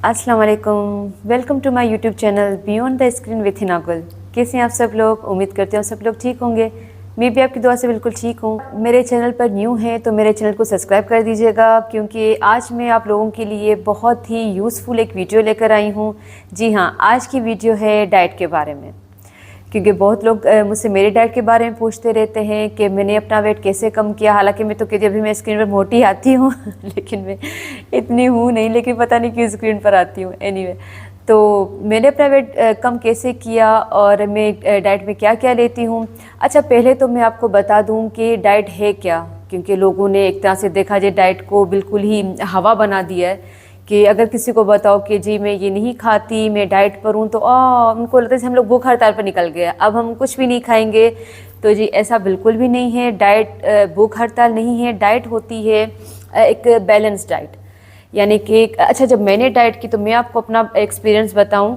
अस्सलाम वालेकुम, welcome to my YouTube channel beyond the screen with Hinagul. कैसे हैं आप सब लोग? उम्मीद करते हैं सब लोग ठीक होंगे। मैं भी आपकी दुआ से बिल्कुल ठीक हूँ। मेरे चैनल पर न्यू हैं तो मेरे चैनल को सब्सक्राइब कर दीजिएगा, क्योंकि आज मैं आप लोगों के लिए बहुत ही यूज़फुल एक वीडियो लेकर आई हूँ। जी हाँ, आज की वीडियो है डाइट के बारे में, क्योंकि बहुत लोग मुझसे मेरे डाइट के बारे में पूछते रहते हैं कि मैंने अपना वेट कैसे कम किया। हालांकि मैं तो कहती अभी मैं स्क्रीन पर मोटी आती हूँ लेकिन मैं इतनी हूँ नहीं, लेकिन पता नहीं क्यों स्क्रीन पर आती हूँ। एनीवे, तो मैंने अपना वेट कम कैसे किया और मैं डाइट में क्या क्या लेती हूँ। अच्छा, पहले तो मैं आपको बता दूँ कि डाइट है क्या, क्योंकि लोगों ने एक तरह से देखा जाए डाइट को बिल्कुल ही हवा बना दिया है कि अगर किसी को बताओ कि जी मैं ये नहीं खाती, मैं डाइट पर हूँ, तो उनको लगता है हम लोग भूख हड़ताल पर निकल गए, अब हम कुछ भी नहीं खाएंगे। तो जी ऐसा बिल्कुल भी नहीं है। डाइट भूख हड़ताल नहीं है। डाइट होती है एक बैलेंस डाइट, यानी कि अच्छा, जब मैंने डाइट की तो मैं आपको अपना एक्सपीरियंस बताऊं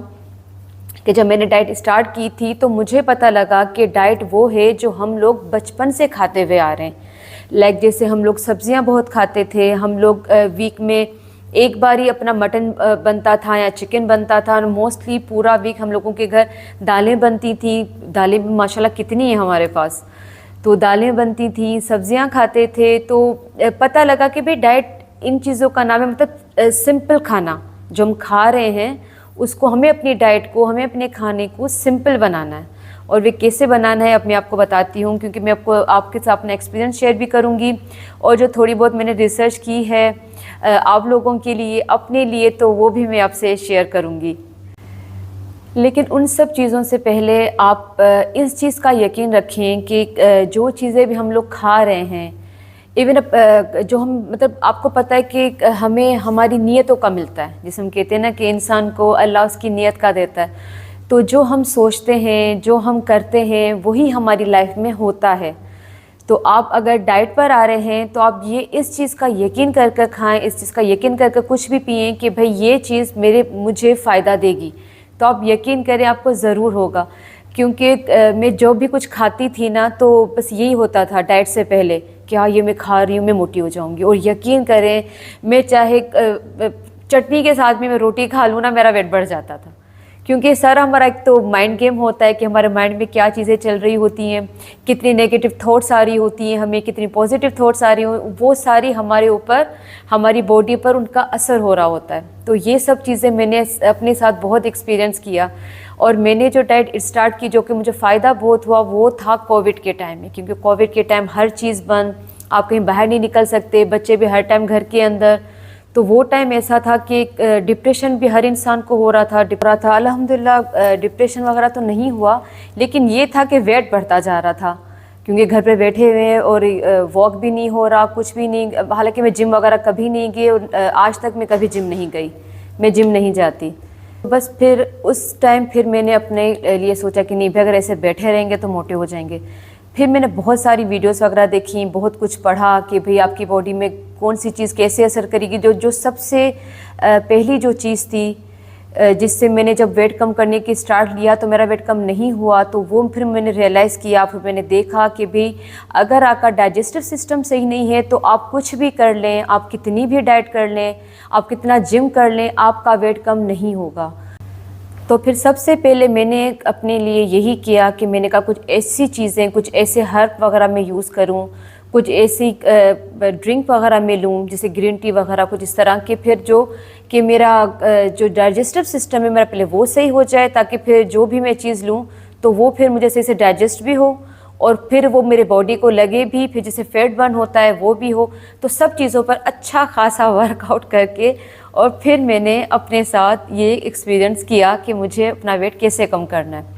कि जब मैंने डाइट स्टार्ट की थी तो मुझे पता लगा कि डाइट वो है जो हम लोग बचपन से खाते हुए आ रहे हैं। लाइक जैसे हम लोग सब्जियां बहुत खाते थे, हम लोग वीक में एक बार ही अपना मटन बनता था या चिकन बनता था, और मोस्टली पूरा वीक हम लोगों के घर दालें बनती थी। दालें भी माशाल्लाह कितनी है हमारे पास, तो दालें बनती थी, सब्जियां खाते थे। तो पता लगा कि भाई डाइट इन चीज़ों का नाम है, मतलब सिंपल खाना जो हम खा रहे हैं उसको हमें अपनी डाइट को, हमें अपने खाने को सिंपल बनाना है। और वे कैसे बनाना है अब मैं आपको बताती हूँ, क्योंकि मैं आपके साथ अपना एक्सपीरियंस शेयर भी करूँगी, और जो थोड़ी बहुत मैंने रिसर्च की है आप लोगों के लिए, अपने लिए, तो वो भी मैं आपसे शेयर करूँगी। लेकिन उन सब चीज़ों से पहले आप इस चीज़ का यकीन रखें कि जो चीज़ें भी हम लोग खा रहे हैं, इवन जो हम, मतलब आपको पता है कि हमें हमारी नीयतों का मिलता है। जिसे हम कहते हैं ना कि इंसान को अल्लाह उसकी नीयत का देता है। तो जो हम सोचते हैं, जो हम करते हैं, वही हमारी लाइफ में होता है। तो आप अगर डाइट पर आ रहे हैं तो आप ये इस चीज़ का यकीन कर कर खाएँ, इस चीज़ का यकीन कर कर कुछ भी पिएँ कि भाई ये चीज़ मुझे फ़ायदा देगी। तो आप यकीन करें आपको ज़रूर होगा। क्योंकि मैं जो भी कुछ खाती थी ना, तो बस यही होता था डाइट से पहले कि हाँ ये मैं खा रही हूँ, मैं मोटी हो जाऊँगी। और यकीन करें, मैं चाहे चटनी के साथ भी मैं रोटी खा लूँ ना, मेरा वेट बढ़ जाता था। क्योंकि सर हमारा एक तो माइंड गेम होता है कि हमारे माइंड में क्या चीज़ें चल रही होती हैं, कितनी नेगेटिव थॉट्स आ रही होती हैं हमें, कितनी पॉजिटिव थॉट्स आ रही हो, वो सारी हमारे ऊपर, हमारी बॉडी पर उनका असर हो रहा होता है। तो ये सब चीज़ें मैंने अपने साथ बहुत एक्सपीरियंस किया। और मैंने जो डाइट स्टार्ट की, जो कि मुझे फ़ायदा बहुत हुआ, वो था कोविड के टाइम में। क्योंकि कोविड के टाइम हर चीज़ बंद, आप कहीं बाहर नहीं निकल सकते, बच्चे भी हर टाइम घर के अंदर। तो वो टाइम ऐसा था कि डिप्रेशन भी हर इंसान को हो रहा था। अल्हम्दुलिल्लाह डिप्रेशन वगैरह तो नहीं हुआ, लेकिन ये था कि वेट बढ़ता जा रहा था, क्योंकि घर पे बैठे हुए हैं और वॉक भी नहीं हो रहा, कुछ भी नहीं। हालांकि मैं जिम वगैरह कभी नहीं गई, और आज तक मैं कभी जिम नहीं गई, मैं जिम नहीं जाती। बस फिर उस टाइम फिर मैंने अपने लिए सोचा कि नहीं भाई, अगर ऐसे बैठे रहेंगे तो मोटे हो जाएंगे। फिर मैंने बहुत सारी वीडियोस वगैरह देखी, बहुत कुछ पढ़ा कि भाई आपकी बॉडी में कौन सी चीज़ कैसे असर करेगी। जो सबसे पहली जो चीज़ थी जिससे मैंने जब वेट कम करने की स्टार्ट लिया तो मेरा वेट कम नहीं हुआ, तो वो फिर मैंने रियलाइज़ किया, फिर मैंने देखा कि भाई अगर आपका डाइजेस्टिव सिस्टम सही नहीं है तो आप कुछ भी कर लें, आप कितनी भी डाइट कर लें, आप कितना जिम कर लें, आपका वेट कम नहीं होगा। तो फिर सबसे पहले मैंने अपने लिए यही किया कि मैंने कहा कुछ ऐसी चीज़ें, कुछ ऐसे हर्ब वगैरह मैं यूज़ करूं, कुछ ऐसी ड्रिंक वगैरह मैं लूं, जैसे ग्रीन टी वगैरह, कुछ इस तरह के, फिर जो कि मेरा जो डाइजेस्टिव सिस्टम है मेरा पहले वो सही हो जाए, ताकि फिर जो भी मैं चीज़ लूं तो वो फिर मुझे सही से डाइजेस्ट भी हो, और फिर वो मेरे बॉडी को लगे भी, फिर जैसे फैट बर्न होता है वो भी हो। तो सब चीज़ों पर अच्छा खासा वर्कआउट करके और फिर मैंने अपने साथ ये एक्सपीरियंस किया कि मुझे अपना वेट कैसे कम करना है।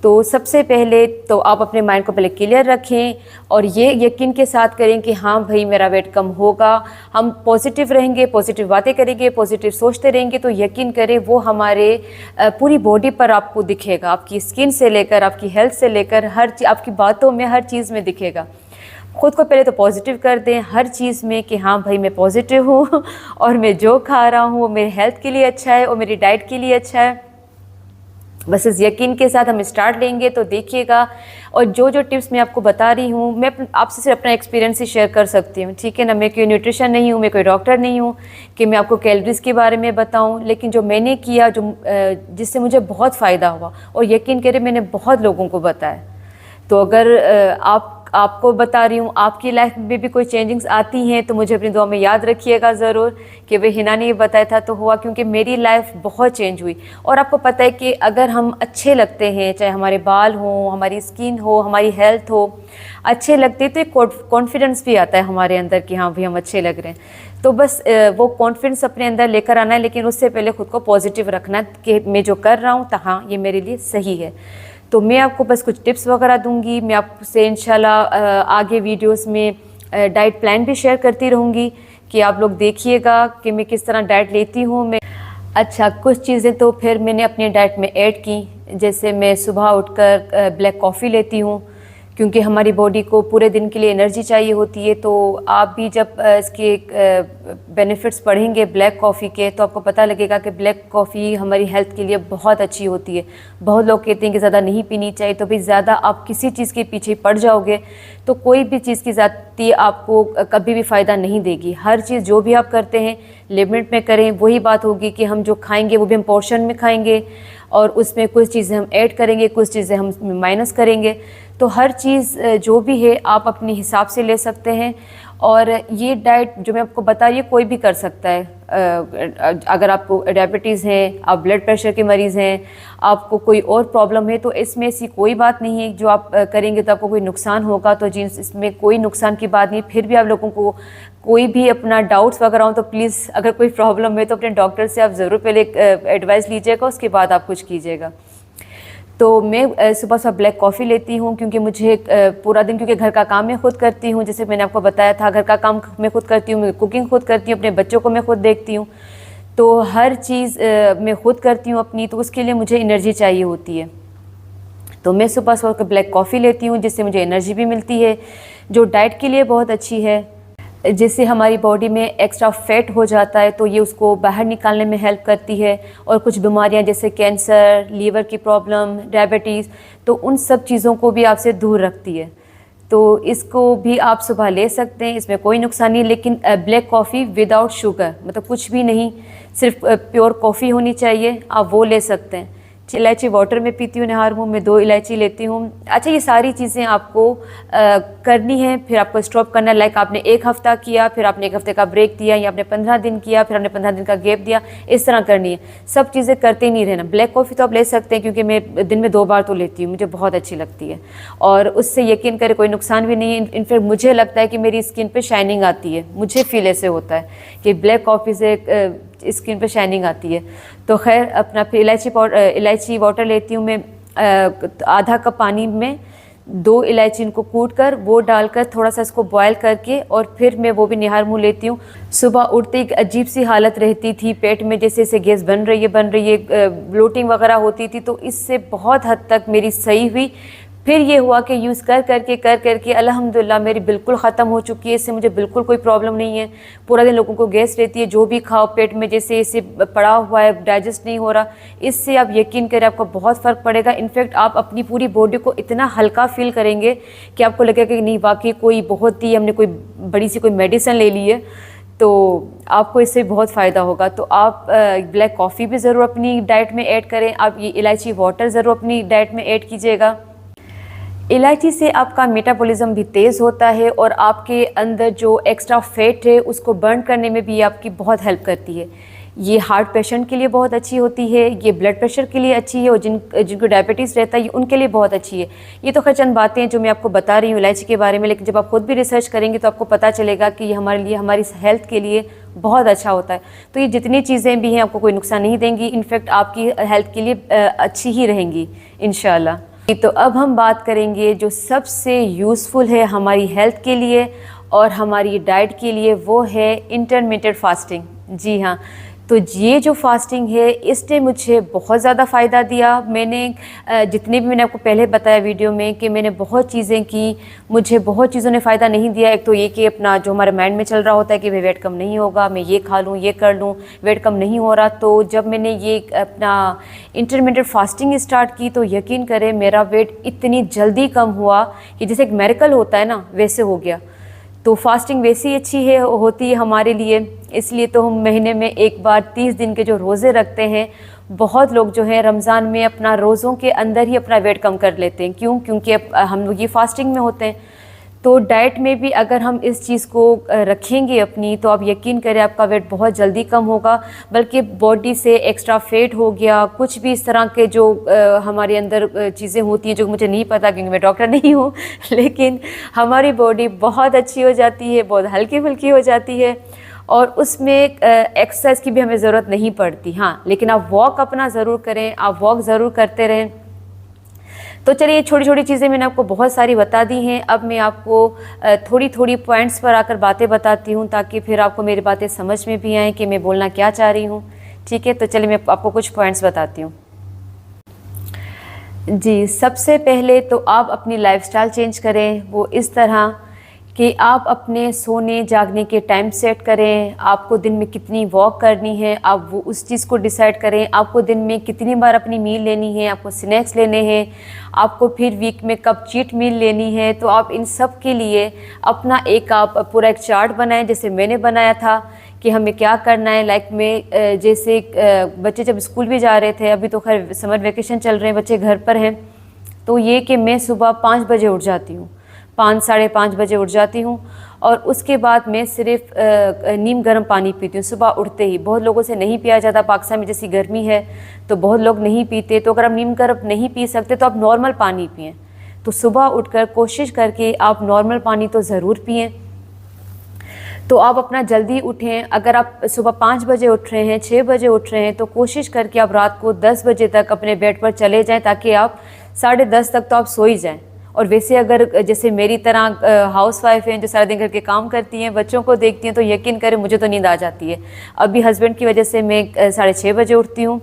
तो सबसे पहले तो आप अपने माइंड को पहले क्लियर रखें और ये यकीन के साथ करें कि हाँ भाई मेरा वेट कम होगा। हम पॉजिटिव रहेंगे, पॉजिटिव बातें करेंगे, पॉजिटिव सोचते रहेंगे, तो यकीन करें वो हमारे पूरी बॉडी पर आपको दिखेगा, आपकी स्किन से लेकर, आपकी हेल्थ से लेकर, आपकी बातों में, हर चीज़ में दिखेगा। खुद को पहले तो पॉजिटिव कर दें हर चीज़ में कि हाँ भाई मैं पॉजिटिव हूँ और मैं जो खा रहा हूँ वो मेरे हेल्थ के लिए अच्छा है और मेरी डाइट के लिए अच्छा है। बस इस यकीन के साथ हम स्टार्ट लेंगे तो देखिएगा। और जो जो टिप्स मैं आपको बता रही हूँ, मैं आपसे सिर्फ अपना एक्सपीरियंस ही शेयर कर सकती हूँ, ठीक है ना। मैं कोई न्यूट्रिशन नहीं हूँ, मैं कोई डॉक्टर नहीं हूँ कि मैं आपको कैलोरीज के बारे में बताऊँ, लेकिन जो मैंने किया, जो जिससे मुझे बहुत फ़ायदा हुआ, और यकीन करें मैंने बहुत लोगों को बताया। तो अगर आपको बता रही हूँ, आपकी लाइफ में भी कोई चेंजिंग्स आती हैं तो मुझे अपनी दुआ में याद रखिएगा ज़रूर कि भाई हिना ने ये बताया था तो हुआ, क्योंकि मेरी लाइफ बहुत चेंज हुई। और आपको पता है कि अगर हम अच्छे लगते हैं, चाहे हमारे बाल हों, हमारी स्किन हो, हमारी हेल्थ हो, अच्छे लगते तो एक कॉन्फिडेंस भी आता है हमारे अंदर कि हाँ भाई हम अच्छे लग रहे हैं। तो बस वो कॉन्फिडेंस अपने अंदर लेकर आना है, लेकिन उससे पहले खुद को पॉजिटिव रखना कि मैं जो कर रहा हूँ तो हाँ ये मेरे लिए सही है। तो मैं आपको बस कुछ टिप्स वगैरह दूंगी। मैं आपसे इंशाल्लाह आगे वीडियोस में डाइट प्लान भी शेयर करती रहूँगी कि आप लोग देखिएगा कि मैं किस तरह डाइट लेती हूँ मैं। अच्छा, कुछ चीज़ें तो फिर मैंने अपनी डाइट में ऐड की, जैसे मैं सुबह उठकर ब्लैक कॉफ़ी लेती हूँ, क्योंकि हमारी बॉडी को पूरे दिन के लिए एनर्जी चाहिए होती है। तो आप भी जब इसके बेनिफिट्स पढ़ेंगे ब्लैक कॉफ़ी के, तो आपको पता लगेगा कि ब्लैक कॉफ़ी हमारी हेल्थ के लिए बहुत अच्छी होती है। बहुत लोग कहते हैं कि ज़्यादा नहीं पीनी चाहिए, तो भाई ज़्यादा आप किसी चीज़ के पीछे पड़ जाओगे तो कोई भी चीज़ की ज़्यादती आपको कभी भी फ़ायदा नहीं देगी। हर चीज़ जो भी आप करते हैं लिमिट में करें। वही बात होगी कि हम जो खाएँगे वो भी हम पोर्शन में खाएँगे, और उसमें कुछ चीज़ें हम ऐड करेंगे, कुछ चीज़ें हम माइनस करेंगे। तो हर चीज़ जो भी है आप अपने हिसाब से ले सकते हैं। और ये डाइट जो मैं आपको बता रही हूँ कोई भी कर सकता है। अगर आपको डायबिटीज़ है, आप ब्लड प्रेशर के मरीज़ हैं, आपको कोई और प्रॉब्लम है, तो इसमें ऐसी कोई बात नहीं है जो आप करेंगे तो आपको कोई नुकसान होगा। तो जी इसमें कोई नुकसान की बात नहीं। फिर भी आप लोगों को कोई भी अपना डाउट्स वगैरह हो तो प्लीज़, अगर कोई प्रॉब्लम है तो अपने डॉक्टर से आप ज़रूर पहले एडवाइस लीजिएगा, उसके बाद आप कुछ कीजिएगा। तो मैं सुबह सुबह ब्लैक कॉफ़ी लेती हूँ, क्योंकि मुझे पूरा दिन, क्योंकि घर का काम मैं खुद करती हूँ, जैसे मैंने आपको बताया था, घर का काम मैं खुद करती हूँ, मैं कुकिंग खुद करती हूँ, अपने बच्चों को मैं खुद देखती हूँ। तो हर चीज़ मैं खुद करती हूँ अपनी, तो उसके लिए मुझे एनर्जी चाहिए होती है। तो मैं सुबह सुबह ब्लैक कॉफ़ी लेती हूँ, जिससे मुझे एनर्जी भी मिलती है, जो डाइट के लिए बहुत अच्छी है। जिससे हमारी बॉडी में एक्स्ट्रा फैट हो जाता है तो ये उसको बाहर निकालने में हेल्प करती है। और कुछ बीमारियां जैसे कैंसर, लीवर की प्रॉब्लम, डायबिटीज़, तो उन सब चीज़ों को भी आपसे दूर रखती है। तो इसको भी आप सुबह ले सकते हैं, इसमें कोई नुकसान नहीं। लेकिन ब्लैक कॉफ़ी विदाउट शुगर, मतलब कुछ भी नहीं, सिर्फ प्योर कॉफ़ी होनी चाहिए, आप वो ले सकते हैं। इलायची वाटर में पीती हूँ नहार मुँह में, 2 इलायची लेती हूँ। अच्छा, ये सारी चीज़ें आपको करनी है, फिर आपको स्टॉप करना है। लाइक आपने 1 हफ़्ता किया, फिर आपने 1 हफ़्ते का ब्रेक दिया, या आपने 15 दिन किया, फिर आपने 15 दिन का गैप दिया, इस तरह करनी है। सब चीज़ें करते ही नहीं रहना। ब्लैक कॉफ़ी तो आप ले सकते हैं, क्योंकि मैं दिन में 2 बार तो लेती हूँ, मुझे बहुत अच्छी लगती है, और उससे यकीन करें कोई नुकसान भी नहीं है। इनफैक्ट मुझे लगता है कि मेरी स्किन पर शाइनिंग आती है, मुझे फील ऐसे होता है कि ब्लैक कॉफ़ी से स्किन पे शाइनिंग आती है। तो खैर अपना फिर इलायची वाटर लेती हूँ मैं, आधा कप पानी में 2 इलायची इनको कूट कर वो डालकर थोड़ा सा इसको बॉयल करके, और फिर मैं वो भी निहार मुँह लेती हूँ। सुबह उठते एक अजीब सी हालत रहती थी पेट में, जैसे जैसे गैस बन रही है, ब्लोटिंग वगैरह होती थी, तो इससे बहुत हद तक मेरी सही हुई। फिर ये हुआ कि यूज़ कर करके अल्हम्दुलिल्लाह मेरी बिल्कुल ख़त्म हो चुकी है। इससे मुझे बिल्कुल कोई प्रॉब्लम नहीं है। पूरा दिन लोगों को गैस रहती है, जो भी खाओ पेट में जैसे इसे पड़ा हुआ है, डाइजेस्ट नहीं हो रहा। इससे आप यकीन करें आपको बहुत फ़र्क पड़ेगा। इनफैक्ट आप अपनी पूरी बॉडी को इतना हल्का फील करेंगे कि आपको लगेगा कि नहीं वाकई कोई बहुत ही हमने कोई बड़ी सी कोई मेडिसिन ले ली है। तो आपको इससे बहुत फ़ायदा होगा। तो आप ब्लैक कॉफ़ी भी ज़रूर अपनी डाइट में ऐड करें। आप ये इलायची वाटर ज़रूर अपनी डाइट में ऐड कीजिएगा। इलायची से आपका मेटाबॉलिज्म भी तेज़ होता है, और आपके अंदर जो एक्स्ट्रा फैट है उसको बर्न करने में भी आपकी बहुत हेल्प करती है। ये हार्ट पेशेंट के लिए बहुत अच्छी होती है, ये ब्लड प्रेशर के लिए अच्छी है, और जिनको डायबिटीज़ रहता है उनके लिए बहुत अच्छी है। ये तो खैर चंद बातें हैं जो मैं आपको बता रही हूँ इलायची के बारे में, लेकिन जब आप खुद भी रिसर्च करेंगे तो आपको पता चलेगा कि ये हमारे लिए, हमारी हेल्थ के लिए बहुत अच्छा होता है। तो ये जितनी चीज़ें भी हैं आपको कोई नुकसान नहीं देंगी, इनफैक्ट आपकी हेल्थ के लिए अच्छी ही रहेंगी इंशाल्लाह। तो अब हम बात करेंगे जो सबसे यूज़फुल है हमारी हेल्थ के लिए और हमारी डाइट के लिए, वो है इंटरमिटेंट फास्टिंग। जी हाँ, तो ये जो फास्टिंग है इसने मुझे बहुत ज़्यादा फ़ायदा दिया। मैंने जितने भी मैंने आपको पहले बताया वीडियो में कि मैंने बहुत चीज़ें की, मुझे बहुत चीज़ों ने फ़ायदा नहीं दिया। एक तो ये कि अपना जो हमारे माइंड में चल रहा होता है कि भाई वेट कम नहीं होगा, मैं ये खा लूँ, ये कर लूँ, वेट कम नहीं हो रहा। तो जब मैंने ये अपना इंटरमिटेंट फास्टिंग स्टार्ट की तो यकीन करें मेरा वेट इतनी जल्दी कम हुआ कि जैसे एक मिरेकल होता है ना, वैसे हो गया। तो फास्टिंग वैसे ही अच्छी है होती है हमारे लिए, इसलिए तो हम महीने में एक बार 30 दिन के जो रोज़े रखते हैं, बहुत लोग जो है रमज़ान में अपना रोज़ों के अंदर ही अपना वेट कम कर लेते हैं। क्यों? क्योंकि अब हम लोग ये फास्टिंग में होते हैं। तो डाइट में भी अगर हम इस चीज़ को रखेंगे अपनी, तो आप यकीन करें आपका वेट बहुत जल्दी कम होगा। बल्कि बॉडी से एक्स्ट्रा फैट हो गया, कुछ भी इस तरह के जो हमारे अंदर चीज़ें होती हैं जो मुझे नहीं पता क्योंकि मैं डॉक्टर नहीं हूँ लेकिन हमारी बॉडी बहुत अच्छी हो जाती है, बहुत हल्की फुल्की हो जाती है और उसमें एक्सरसाइज की भी हमें ज़रूरत नहीं पड़ती। हाँ, लेकिन आप वॉक अपना ज़रूर करें, आप वॉक ज़रूर करते रहें। तो चलिए, छोटी छोटी चीज़ें मैंने आपको बहुत सारी बता दी हैं। अब मैं आपको थोड़ी थोड़ी पॉइंट्स पर आकर बातें बताती हूँ ताकि फिर आपको मेरी बातें समझ में भी आएँ कि मैं बोलना क्या चाह रही हूँ। ठीक है, तो चलिए मैं आपको कुछ पॉइंट्स बताती हूँ। जी, सबसे पहले तो आप अपनी लाइफस्टाइल चेंज करें, वो इस तरह कि आप अपने सोने जागने के टाइम सेट करें। आपको दिन में कितनी वॉक करनी है, आप वो उस चीज़ को डिसाइड करें। आपको दिन में कितनी बार अपनी मील लेनी है, आपको स्नैक्स लेने हैं, आपको फिर वीक में कब चीट मील लेनी है। तो आप इन सब के लिए अपना आप पूरा एक चार्ट बनाएं, जैसे मैंने बनाया था कि हमें क्या करना है। लाइक में जैसे बच्चे जब स्कूल भी जा रहे थे, अभी तो खैर समर वेकेशन चल रहे हैं, बच्चे घर पर हैं, तो ये कि मैं सुबह 5 बजे उठ जाती हूँ, 5 साढ़े 5 बजे उठ जाती हूँ और उसके बाद मैं सिर्फ नीम गर्म पानी पीती हूँ सुबह उठते ही। बहुत लोगों से नहीं पिया जाता, पाकिस्तान में जैसी गर्मी है तो बहुत लोग नहीं पीते। तो अगर आप नीम गर्म नहीं पी सकते तो आप नॉर्मल पानी पिएँ। तो सुबह उठकर कोशिश करके आप नॉर्मल पानी तो ज़रूर पिएँ। तो आप अपना जल्दी उठें। अगर आप सुबह 5 बजे उठ रहे हैं, 6 बजे उठ रहे हैं, तो कोशिश करके आप रात को 10 बजे तक अपने बेड पर चले जाएं ताकि आप 10:30 तक तो आप सो ही जाएं। और वैसे अगर जैसे मेरी तरह हाउसवाइफ हैं जो सारा दिन घर के काम करती हैं, बच्चों को देखती हैं, तो यकीन करें मुझे तो नींद आ जाती है। अभी हस्बैंड की वजह से मैं 6:30 बजे उठती हूँ,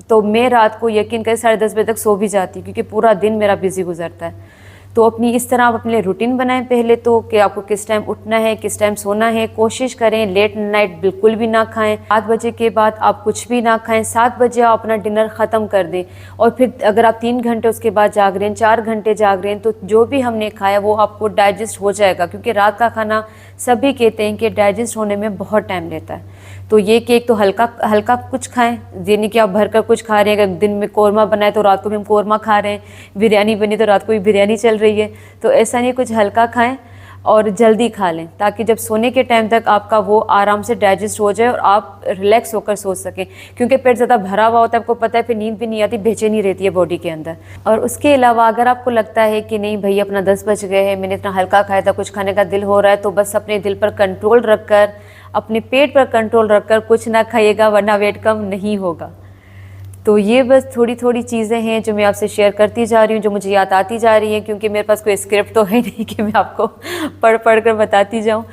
तो मैं रात को यकीन करें 10:30 बजे तक सो भी जाती हूँ क्योंकि पूरा दिन मेरा बिजी गुजरता है। तो अपनी इस तरह आप अपने रूटीन बनाएं पहले तो कि आपको किस टाइम उठना है, किस टाइम सोना है। कोशिश करें लेट नाइट बिल्कुल भी ना खाएं। 7 बजे के बाद आप कुछ भी ना खाएं। 7 बजे आप अपना डिनर ख़त्म कर दें और फिर अगर आप 3 घंटे उसके बाद जाग रहे हैं, 4 घंटे जाग रहे हैं, तो जो भी हमने खाया वो आपको डाइजेस्ट हो जाएगा क्योंकि रात का खाना सभी कहते हैं कि डाइजेस्ट होने में बहुत टाइम लेता है। तो ये कि एक तो हल्का कुछ खाएं, यानी कि आप भरकर कुछ खा रहे हैं। अगर दिन में कौरमा बनाए तो रात को भी हम कौरमा खा रहे हैं, बिरयानी बनी तो रात को भी बिरयानी चल रही है। तो ऐसा नहीं, कुछ हल्का खाएं और जल्दी खा लें ताकि जब सोने के टाइम तक आपका वो आराम से डाइजेस्ट हो जाए और आप रिलैक्स होकर सो सकें। क्योंकि पेट ज़्यादा भरा हुआ होता है, आपको पता है, फिर नींद भी नहीं आती, बेचैनी रहती है बॉडी के अंदर। और उसके अलावा अगर आपको लगता है कि नहीं भाई अपना 10 बज गए हैं, मैंने इतना हल्का खाया था, कुछ खाने का दिल हो रहा है, तो बस अपने दिल पर कंट्रोल रखकर, अपने पेट पर कंट्रोल रखकर कुछ ना खाइएगा वरना वेट कम नहीं होगा। तो ये बस थोड़ी थोड़ी चीज़ें हैं जो मैं आपसे शेयर करती जा रही हूँ, जो मुझे याद आती जा रही हैं क्योंकि मेरे पास कोई स्क्रिप्ट तो है नहीं कि मैं आपको पढ़ कर बताती जाऊँ।